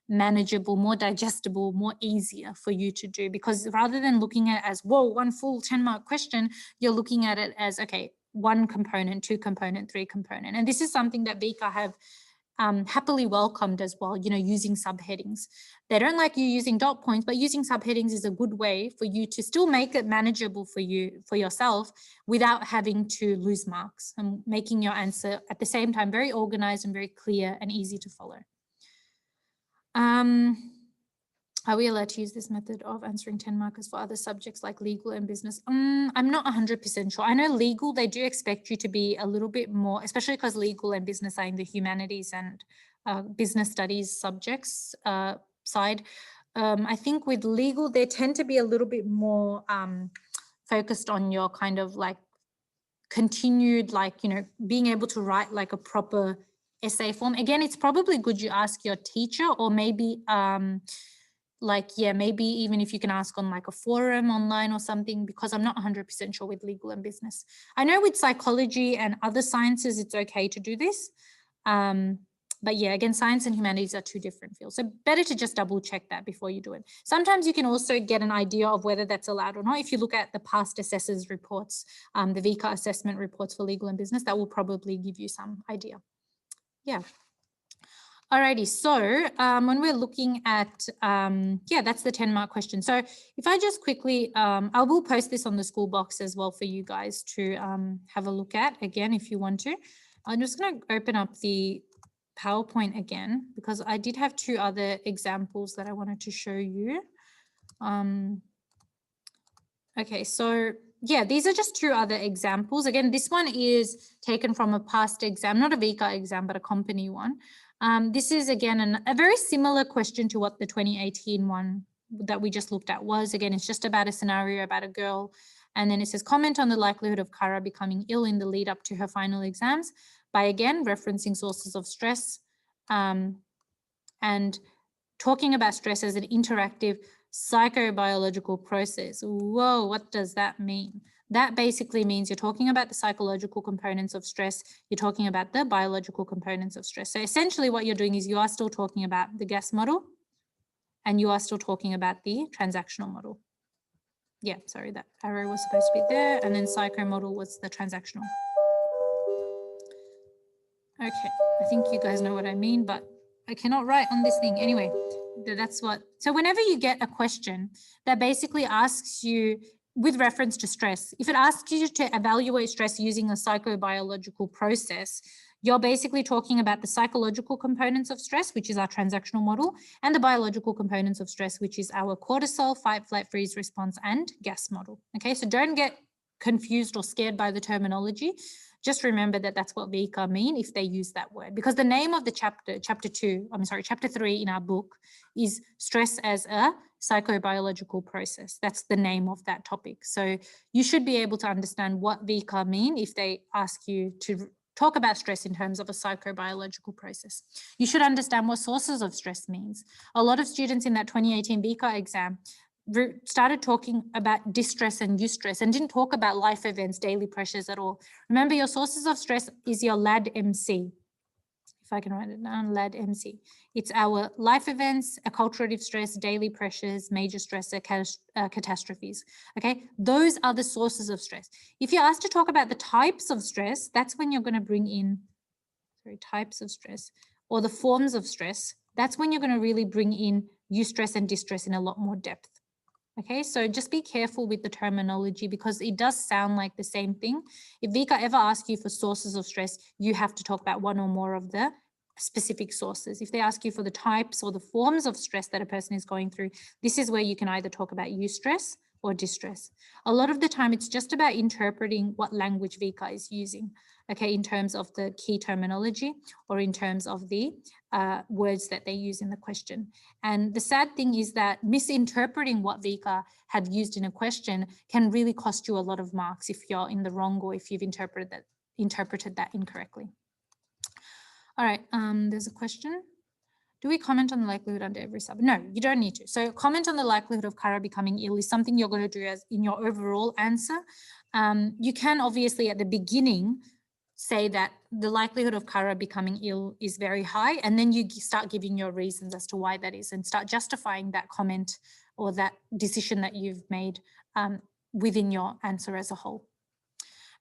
manageable, more digestible, more easier for you to do, because rather than looking at it as, whoa, one full 10-mark question, you're looking at it as, okay, 1 component, 2 component, 3 component. And this is something that VCAA have happily welcomed as well, using subheadings. They don't like you using dot points, but using subheadings is a good way for you to still make it manageable for yourself without having to lose marks, and making your answer at the same time very organized and very clear and easy to follow. Are we allowed to use this method of answering 10 markers for other subjects like legal and business? I'm not 100% sure. I know legal, they do expect you to be a little bit more, especially because legal and business are in the humanities and business studies subjects side. I think with legal, they tend to be a little bit more focused on your kind of like continued, like, being able to write like a proper essay form. Again, it's probably good you ask your teacher, or maybe maybe even if you can ask on like a forum online or something, because I'm not 100% sure with legal and business. I know with psychology and other sciences, it's okay to do this. But yeah, again, science and humanities are 2 different fields. So better to just double check that before you do it. Sometimes you can also get an idea of whether that's allowed or not. If you look at the past assessors reports, the VCAA assessment reports for legal and business, that will probably give you some idea. Yeah. Alrighty, so when we're looking at, that's the 10-mark question. So if I just quickly, I will post this on the school box as well for you guys to have a look at again, if you want to. I'm just going to open up the PowerPoint again, because I did have 2 other examples that I wanted to show you. Okay, so yeah, these are just 2 other examples. Again, this one is taken from a past exam, not a VCAA exam, but a company one. This is again a very similar question to what the 2018 one that we just looked at was. Again, it's just about a scenario about a girl. And then it says, comment on the likelihood of Kara becoming ill in the lead up to her final exams by, again, referencing sources of stress and talking about stress as an interactive psychobiological process. Whoa, what does that mean? That basically means you're talking about the psychological components of stress. You're talking about the biological components of stress. So essentially what you're doing is you are still talking about the gas model, and you are still talking about the transactional model. Yeah, sorry, that arrow was supposed to be there, and then psycho model was the transactional. Okay, I think you guys know what I mean, but I cannot write on this thing. Anyway, that's what, so whenever you get a question that basically asks you with reference to stress, if it asks you to evaluate stress using a psychobiological process, you're basically talking about the psychological components of stress, which is our transactional model, and the biological components of stress, which is our cortisol, fight, flight, freeze response, and gas model. Okay, so don't get confused or scared by the terminology. Just remember that that's what VCAA mean if they use that word, because the name of the chapter 3 in our book is stress as a psychobiological process. That's the name of that topic. So you should be able to understand what VCAA mean if they ask you to talk about stress in terms of a psychobiological process. You should understand what sources of stress means. A lot of students in that 2018 VCAA exam started talking about distress and eustress and didn't talk about life events, daily pressures at all. Remember, your sources of stress is your LAD-MC. If I can write it down, LAD-MC. It's our life events, acculturative stress, daily pressures, major stress, catastrophes. Okay, those are the sources of stress. If you're asked to talk about the types of stress, that's when you're going to bring in, types of stress or the forms of stress. That's when you're going to really bring in eustress and distress in a lot more depth. Okay, so just be careful with the terminology because it does sound like the same thing. If VCAA ever asks you for sources of stress, you have to talk about one or more of the specific sources. If they ask you for the types or the forms of stress that a person is going through, this is where you can either talk about eustress or distress. A lot of the time, it's just about interpreting what language VCAA is using, okay, in terms of the key terminology or in terms of the words that they use in the question. And the sad thing is that misinterpreting what VCAA have used in a question can really cost you a lot of marks if you're in the wrong or if you've interpreted that incorrectly. All right, there's a question. Do we comment on the likelihood under every subject? No, you don't need to. So comment on the likelihood of Kara becoming ill is something you're going to do as in your overall answer. You can obviously at the beginning say that the likelihood of Kara becoming ill is very high, and then you start giving your reasons as to why that is and start justifying that comment or that decision that you've made within your answer as a whole.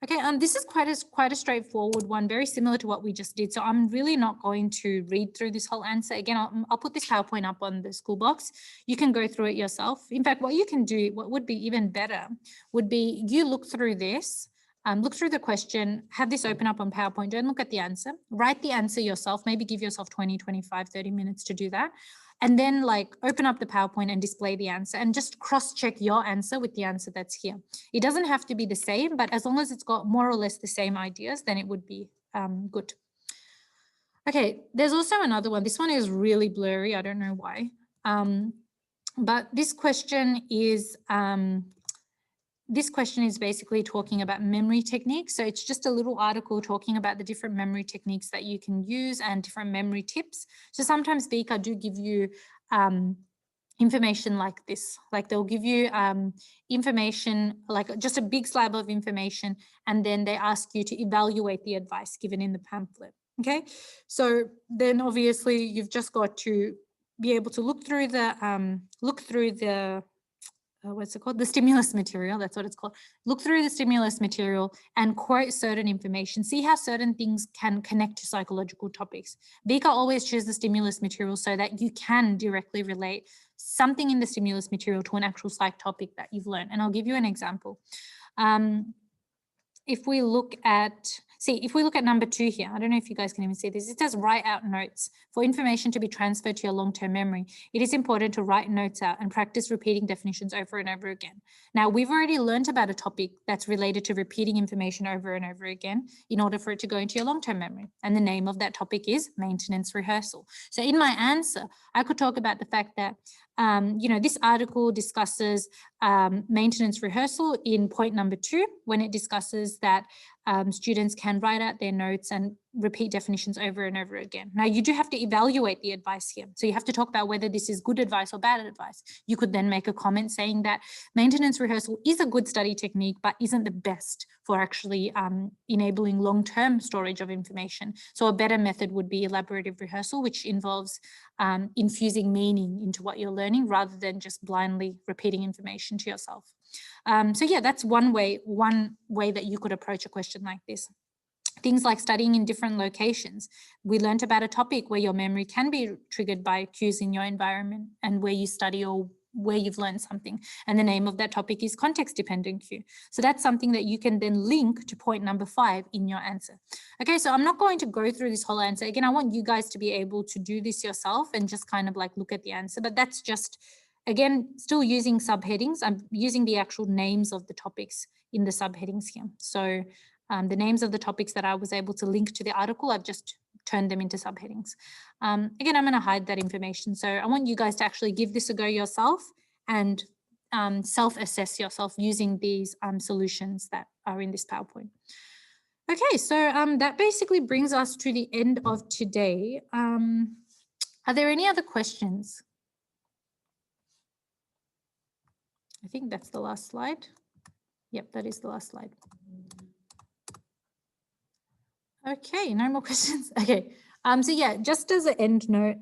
Okay, this is quite a straightforward one, very similar to what we just did. So I'm really not going to read through this whole answer. Again, I'll put this PowerPoint up on the school box. You can go through it yourself. In fact, what you can do, what would be even better, would be you look through this, look through the question, have this open up on PowerPoint, don't look at the answer, write the answer yourself, maybe give yourself 20, 25, 30 minutes to do that. And then like open up the PowerPoint and display the answer and just cross-check your answer with the answer that's here. It doesn't have to be the same, but as long as it's got more or less the same ideas, then it would be good. Okay, there's also another one. This one is really blurry. I don't know why. But this question is basically talking about memory techniques. So it's just a little article talking about the different memory techniques that you can use and different memory tips. So sometimes VCAA do give you information like this, like they'll give you information, like just a big slab of information, and then they ask you to evaluate the advice given in the pamphlet. Okay, so then obviously you've just got to be able to look through the what's it called? The stimulus material, that's what it's called. Look through the stimulus material and quote certain information. See how certain things can connect to psychological topics. VCAA always choose the stimulus material so that you can directly relate something in the stimulus material to an actual psych topic that you've learned. And I'll give you an example. If we look at number 2 here, I don't know if you guys can even see this. It says write out notes. For information to be transferred to your long-term memory, it is important to write notes out and practice repeating definitions over and over again. Now, we've already learned about a topic that's related to repeating information over and over again in order for it to go into your long-term memory. And the name of that topic is maintenance rehearsal. So in my answer, I could talk about the fact that this article discusses maintenance rehearsal in point number 2, when it discusses that students can write out their notes and repeat definitions over and over again. Now, you do have to evaluate the advice here. So you have to talk about whether this is good advice or bad advice. You could then make a comment saying that maintenance rehearsal is a good study technique, but isn't the best for actually enabling long-term storage of information. So a better method would be elaborative rehearsal, which involves infusing meaning into what you're learning rather than just blindly repeating information to yourself. So yeah, that's one way that you could approach a question like this. Things like studying in different locations. We learned about a topic where your memory can be triggered by cues in your environment and where you study or where you've learned something. And the name of that topic is context-dependent cue. So that's something that you can then link to point number 5 in your answer. Okay, so I'm not going to go through this whole answer. Again, I want you guys to be able to do this yourself and just kind of like look at the answer, but that's just, again, still using subheadings. I'm using the actual names of the topics in the subheadings here. So the names of the topics that I was able to link to the article, I've just turned them into subheadings. Again, I'm going to hide that information. So I want you guys to actually give this a go yourself and self-assess yourself using these solutions that are in this PowerPoint. Okay, so that basically brings us to the end of today. Are there any other questions? I think that's the last slide. Yep, that is the last slide. Okay, no more questions. Okay, so yeah, just as an end note,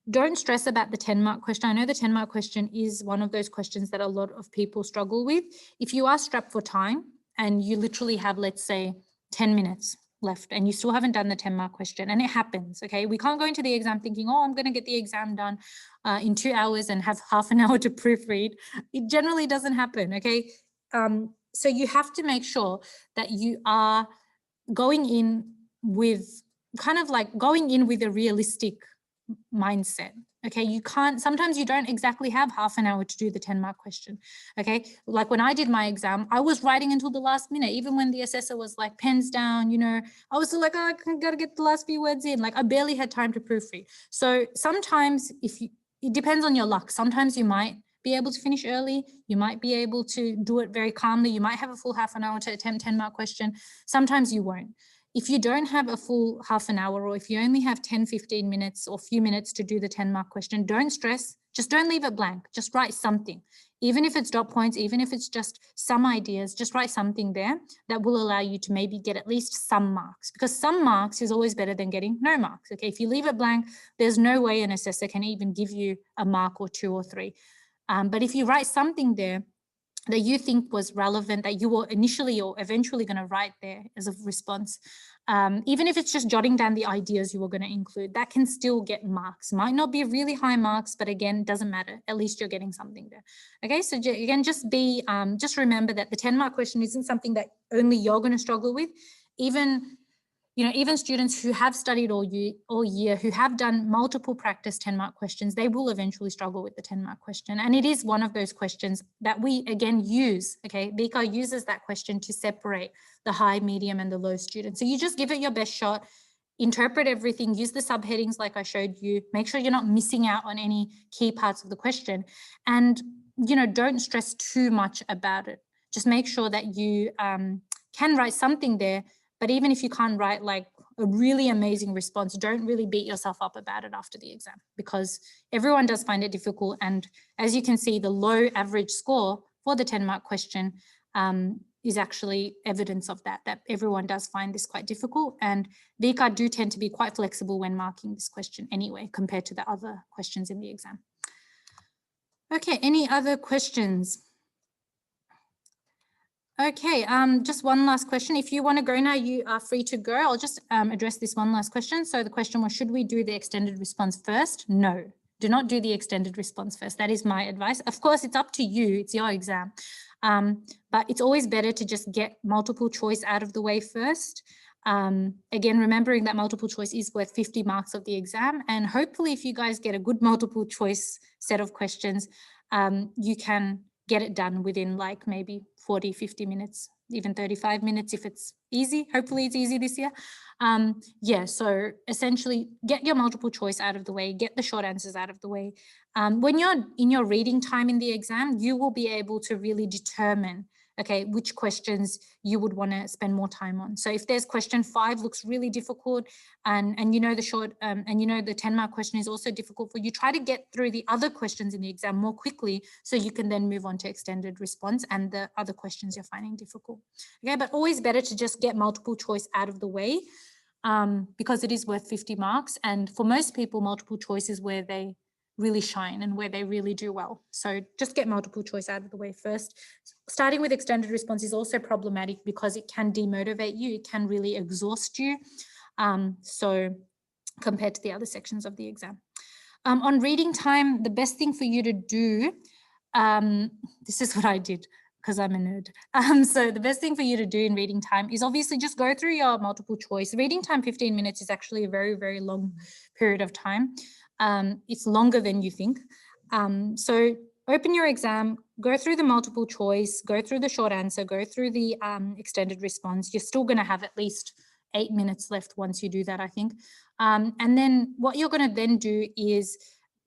don't stress about the 10-mark question. I know the 10-mark question is one of those questions that a lot of people struggle with. If you are strapped for time and you literally have, let's say, 10 minutes left and you still haven't done the 10-mark question, and it happens, okay? We can't go into the exam thinking, oh, I'm going to get the exam done in 2 hours and have half an hour to proofread. It generally doesn't happen, okay? So you have to make sure that you are going in with a realistic mindset. Okay, you can't, sometimes you don't exactly have half an hour to do the 10-mark question. Okay, like when I did my exam, I was writing until the last minute, even when the assessor was like pens down, I was still like, oh, I gotta get the last few words in. Like I barely had time to proofread. So sometimes it depends on your luck. Sometimes you might be able to finish early. You might be able to do it very calmly. You might have a full half an hour to attempt 10-mark question. Sometimes you won't. If you don't have a full half an hour, or if you only have 10, 15 minutes or few minutes to do the 10-mark question, don't stress. Just don't leave it blank. Just write something. even if it's dot points, even if it's just some ideas, just write something there that will allow you to maybe get at least some marks, because some marks is always better than getting no marks. Okay, if you leave it blank, there's no way an assessor can even give you a mark or 2 or 3. But if you write something there that you think was relevant, that you were initially or eventually going to write there as a response, even if it's just jotting down the ideas you were going to include, that can still get marks. Might not be really high marks, but again, doesn't matter. At least you're getting something there. Okay, so again, just remember that the 10-mark question isn't something that only you're going to struggle with. Even students who have studied all year, who have done multiple practice 10-mark questions, they will eventually struggle with the 10-mark question. And it is one of those questions that we, again, use, okay? VCAA uses that question to separate the high, medium, and the low students. So you just give it your best shot, interpret everything, use the subheadings like I showed you, make sure you're not missing out on any key parts of the question, and, don't stress too much about it. Just make sure that you can write something there. But even if you can't write like a really amazing response, don't really beat yourself up about it after the exam, because everyone does find it difficult. And as you can see, the low average score for the 10-mark question is actually evidence of that everyone does find this quite difficult. And VCAA do tend to be quite flexible when marking this question anyway, compared to the other questions in the exam. Okay, any other questions? Okay, just one last question. If you want to go now, you are free to go. I'll just address this one last question. So the question was, should we do the extended response first? No, do not do the extended response first. That is my advice. Of course, it's up to you. It's your exam. But it's always better to just get multiple choice out of the way first. Again, remembering that multiple choice is worth 50 marks of the exam. And hopefully, if you guys get a good multiple choice set of questions, you can get it done within like maybe 40, 50 minutes, even 35 minutes if it's easy. Hopefully it's easy this year. Yeah, so essentially get your multiple choice out of the way, get the short answers out of the way. When you're in your reading time in the exam, you will be able to really determine, okay, which questions you would want to spend more time on. So if there's question 5 looks really difficult and the short and the 10-mark question is also difficult for you, try to get through the other questions in the exam more quickly so you can then move on to extended response and the other questions you're finding difficult. Okay, but always better to just get multiple choice out of the way because it is worth 50 marks. And for most people, multiple choice is where they really shine and where they really do well. So just get multiple choice out of the way first. Starting with extended response is also problematic because it can demotivate you. It can really exhaust you. So compared to the other sections of the exam. On reading time, the best thing for you to do, this is what I did because I'm a nerd. So the best thing for you to do in reading time is obviously just go through your multiple choice. Reading time, 15 minutes is actually a very, very long period of time. It's longer than you think. So open your exam, go through the multiple choice, go through the short answer, go through the extended response. You're still going to have at least 8 minutes left once you do that, I think. And then what you're going to then do is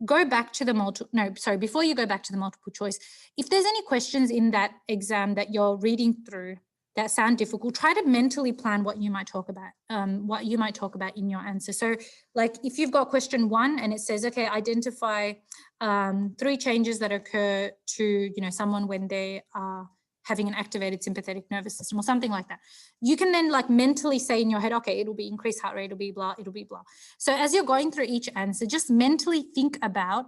go back to the before you go back to the multiple choice, if there's any questions in that exam that you're reading through that sound difficult, try to mentally plan what you might talk about, in your answer. So like if you've got question 1 and it says, okay, identify 3 changes that occur to, someone when they are having an activated sympathetic nervous system or something like that. You can then like mentally say in your head, okay, it'll be increased heart rate, it'll be blah, it'll be blah. So as you're going through each answer, just mentally think about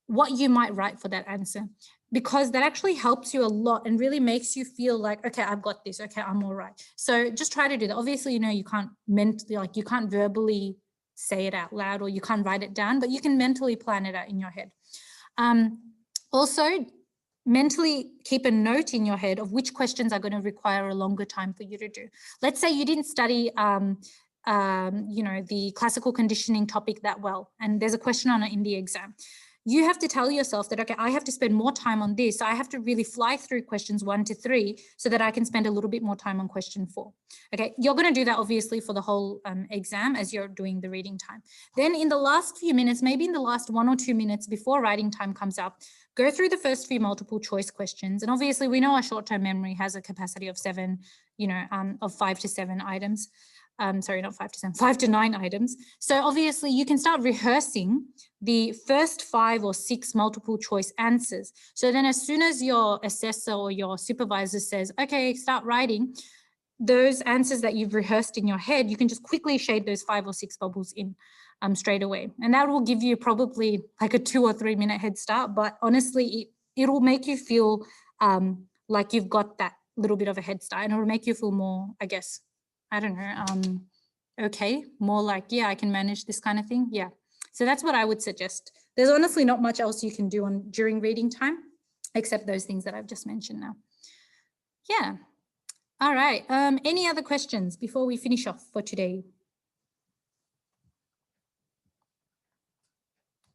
what you might write for that answer, because that actually helps you a lot and really makes you feel like, okay, I've got this, okay, I'm all right. So just try to do that. Obviously, you can't mentally, you can't verbally say it out loud or you can't write it down, but you can mentally plan it out in your head. Also, mentally keep a note in your head of which questions are going to require a longer time for you to do. Let's say you didn't study the classical conditioning topic that well, and there's a question on it in the exam. You have to tell yourself that, okay, I have to spend more time on this. I have to really fly through questions 1 to 3 so that I can spend a little bit more time on question 4. Okay, you're going to do that obviously for the whole exam as you're doing the reading time. Then in the last few minutes, maybe in the last 1 or 2 minutes before writing time comes up, go through the first few multiple choice questions. And obviously we know our short-term memory has a capacity of 5 to 7 items. sorry, not 5 to 7, 5 to 9 items. So obviously you can start rehearsing the first 5 or 6 multiple choice answers. So then as soon as your assessor or your supervisor says, okay, start writing, those answers that you've rehearsed in your head, you can just quickly shade those 5 or 6 bubbles in straight away. And that will give you probably like a 2 or 3 minute head start. But honestly, it'll make you feel like you've got that little bit of a head start, and it'll make you feel more, I guess, I don't know, okay, more like, yeah, I can manage this kind of thing. Yeah. So that's what I would suggest. There's honestly not much else you can do during reading time, except those things that I've just mentioned now. Yeah. All right. Any other questions before we finish off for today?